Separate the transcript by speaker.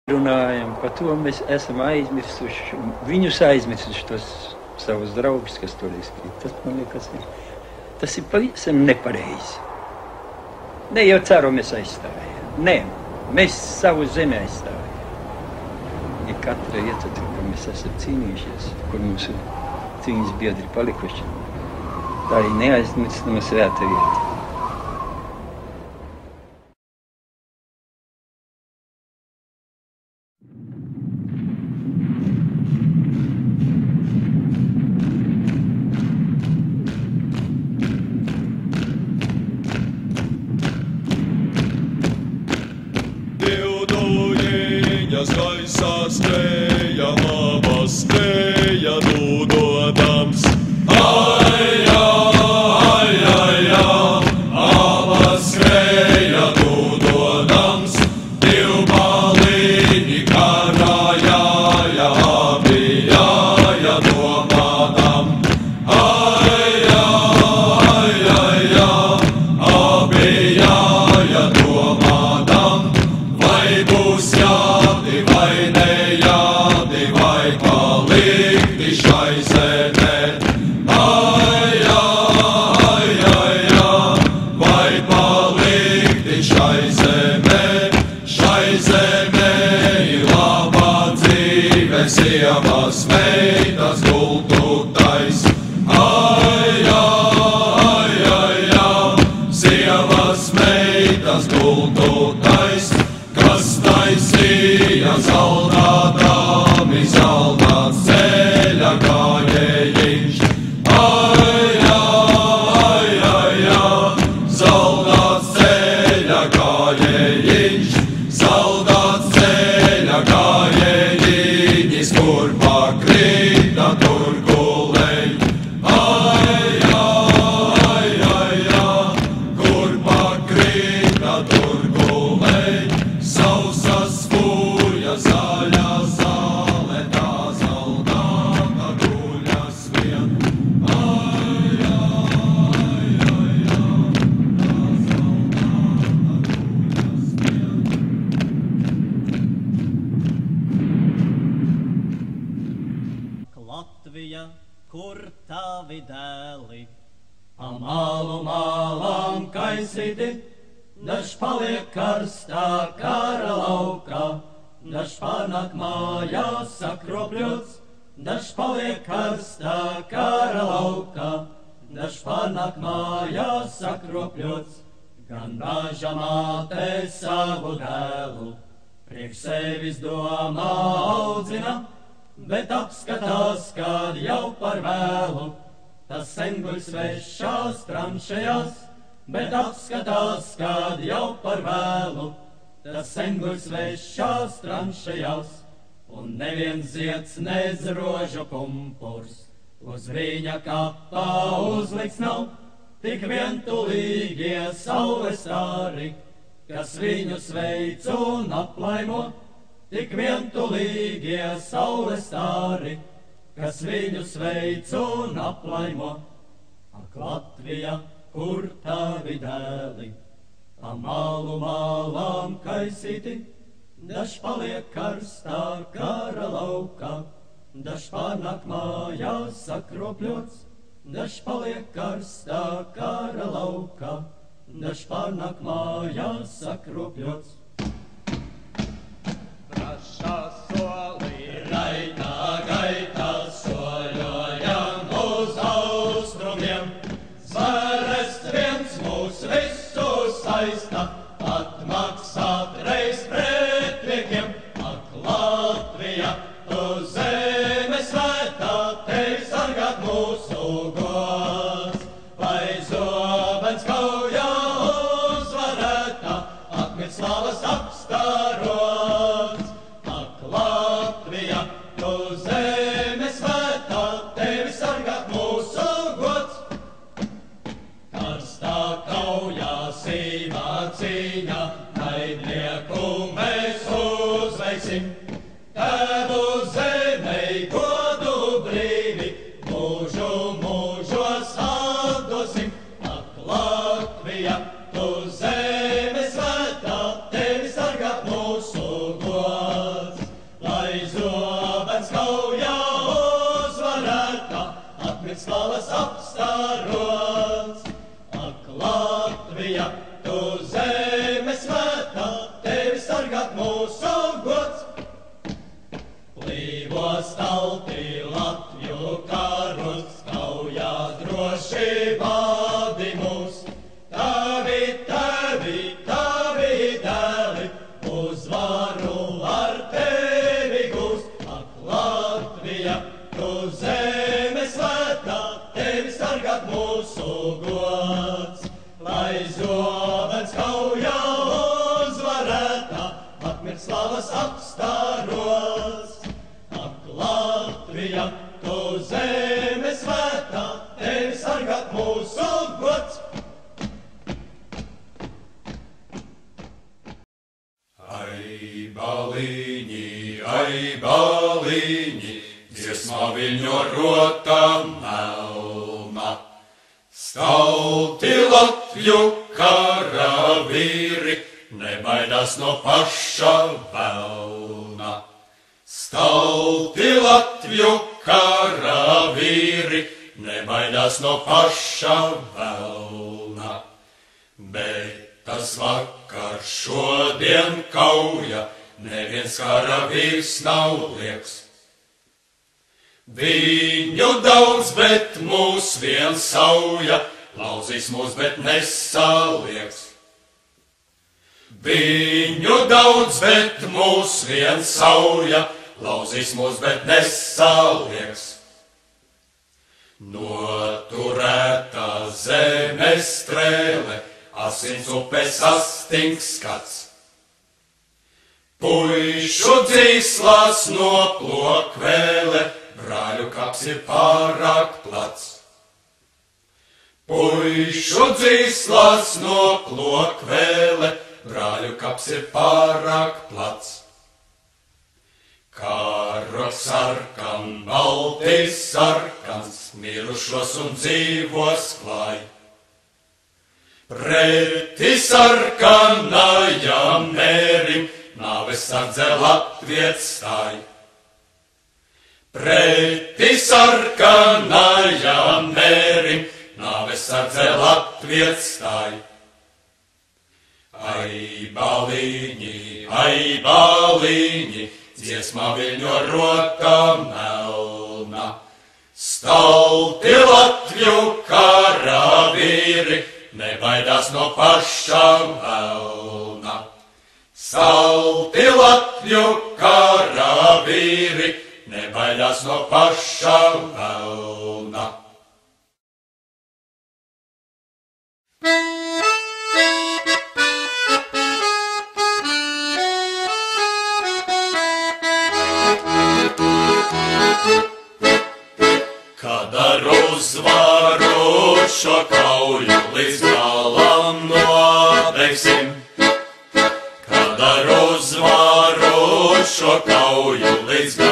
Speaker 1: Runājam par to, mēs esam aizmirsuši, viņus aizmirsuši tos savus draugus, kas tur izkrīt. Tas, man liekas, tas ir pavisam nepareizi. Ne jau ceru mēs aizstāvējam. Nē, mēs savu zemi aizstāvējam. Ja katra vieta, kur mēs esam cīnījušies, kur mūsu cīņas biedri palikuši, tā ir neaizmirstama svēta vieta.
Speaker 2: Gaisā skrēja, labas skrēja, dūdodams. Aijā, aijā, labas skrēja, dūdodams. Divbalīgi karājā, bija domādam. Aijā, bija domādam. Vai būs jādi, vai nejādi, vai palikti šai zemē? Aijā, vai palikti šai zemē? Šai zemē ir labā dzīve, sievas meitas gultutais. Aijā, sievas meitas gultutais. Kas taisīja zaldātām, izaldāts ceļa gājējiņš. Aijā, zaldāts ceļa gājējiņš, zaldāts ceļa gājējiņš, kur pakrita, tur gulēj. Aijā, kur pakrita, tur gulēj. Sausas fūja, zaļā zāle, tā zaldāta guļas vien. Aijā, tā zaldāta guļas vien.
Speaker 3: Latvija, kur tavi dēli, pa malu mālām kaisīti, dažs paliek karstā kara laukā, dažs pārnāk mājās sakropļots, dažs paliek karstā kara laukā, dažs pārnāk mājās sakropļots. Gan bāža māte savu dēlu, priekš sevis domā audzina, bet apskatās, kad jau par vēlu, tas sen guļ svešās tranšejās. Bet apskatās, kad jau par vēlu, tas sen guļ svešās tranšejās, un neviens zieds nez rožu pumpurs uz viņa kapā uzliks nav, tik vientulīgie saules stāri, kas viņu sveic un aplaimo, tik vientulīgie saules stāri, kas viņu sveic un aplaimo. Ak, Latvija, kur tavi dēli, pa malu mālām kaisīti, dažs paliek karstā kara laukā, dažs pārnāk mājās sakropļots, dažs paliek karstā kara laukā, dažs pārnāk mājās sakropļots.
Speaker 2: Prašā solī,
Speaker 3: Raitā gaitā soļojam uz austrumiem, Zvērests viens mūs visus saista, atmaksāt reiz pretniekiem. Ak, Latvija, tu zeme svētā, tevi sargāt mūsu gods. Vai zobens kaujā uzvarētā, atmirt slavas apstārots. Ak, Latvija, tu zeme svētā, tevi sargāt mūsu gods. Karstā kaujā, sīvā cīņā, naidnieku mēs uzveiksim. Tēvu zemei godu brīvi, mūžu mūžos atdosim. Ak, Latvija, tu zeme svētā, tevi sargāt mūsu gods. apstarots. Ak, Latvija, tu zeme svētā, tevi sargāt mūsu gods. Plīvos tauti Latviju karos, kaujā droši vadi mūs. Tavi dēli, uzvaru ar tevi gūs. Ak, Latvija, tu zeme svētā, tevi sargāt mūsu gods. Lai zobens kaujā uzvarētā, atmirt slavas apstāros. Ak, Latvija, tu zeme svētā, tevi sargāt mūsu gods.
Speaker 2: Ai, baliņi, dziesmā viņu rotā melna. Stalti Latvju karavīri, nebaidās no paša velna. Stalti Latvju karavīri, nebaidās no paša velna. Bet tas vakar šodien kauja, neviens karavīrs nav lieks. Viņu daudz, bet mūs vien sauja, lauzīs mūs, bet nesalieks. Viņu daudz, bet mūs vien sauja, lauzīs mūs, bet nesalieks. Noturētā zemes strēle, asins upes astings skats. Puišu dzīslās noplok vēle, brāļu kaps ir pārāk plats. Puišu dzīslās noplok vēle, brāļu kaps ir pārāk plats. Karoks sarkan, baltis sarkans, mirušos un dzīvos klāj. Pretī sarkanajam mērim, nāves sardze latviets stāj. Pretī sarkanajam mērim, nāves sardze latviets stāj. Ai, baliņi, dziesmā viņu rotā melna. Stalti Latvju karavīri, nebaidās no paša velna. Stalti Latvju karavīri, nebaidās no paša velna. Kad ar uzvaru šo kauju līdz galam nobeigsim, kad ar uzvaru šo kauju līdz galam